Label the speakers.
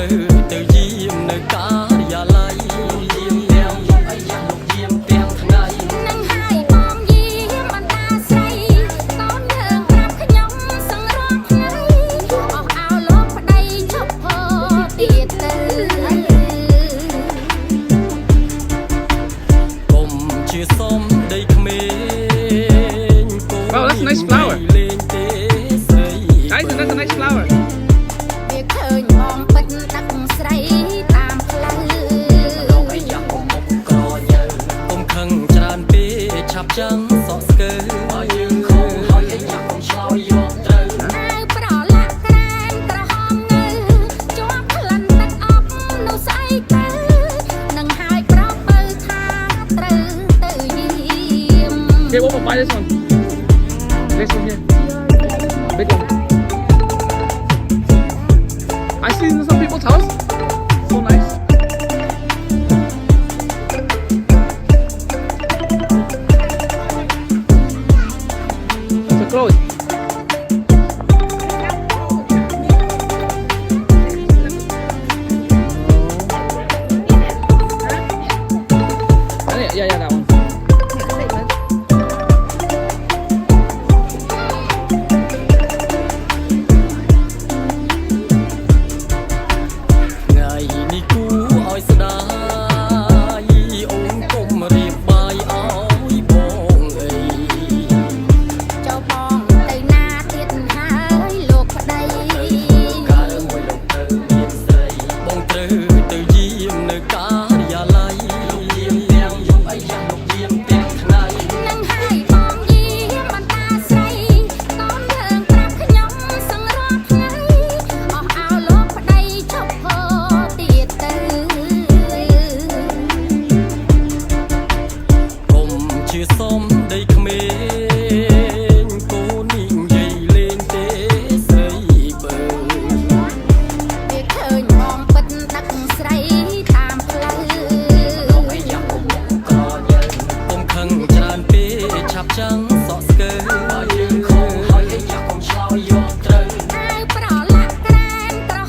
Speaker 1: ទៅយាមនៅការិយាល័យយាមទាំងអីយ៉ាងលោកយាមទាំងថ្ងៃ
Speaker 2: នឹងហើយបងយាមអណ្ដាស្រីតូនយើងប្រាប់ខ្ញុំសឹងរាល់ថ្ងៃអស់អោលោកប្តីជប់ផទៀតទៅ
Speaker 1: កុំជាសុំដីក្មេង
Speaker 3: Wow, that's a nice flower.
Speaker 1: លេងទេស្រី
Speaker 3: Guys, that's a nice flower.
Speaker 2: វាឃើញបងពិតដឹកស្រីតាមផ្លូវ
Speaker 1: លោកអីយ៉ាងកុំមុខក្រញើកុំខឹងច្រើនពេកឆាប់ចឹងសក់ស្កើបើយើងខំហើយអីយ៉ាងកុំឆ្លើយយកត្រូវ
Speaker 2: អាវប្រឡាក់ក្រែមក្រហមនៅជាប់ក្លិនទឹកអប់នោះស្អីទៅនឹងហើយប្រាប់បើថាត្រូវទៅយាម
Speaker 3: Okay, we'll buy this one. This one here. Big one. I see in some people's house. So nice. So close. Yeah, that one.
Speaker 1: ថ្ងៃនេះគួ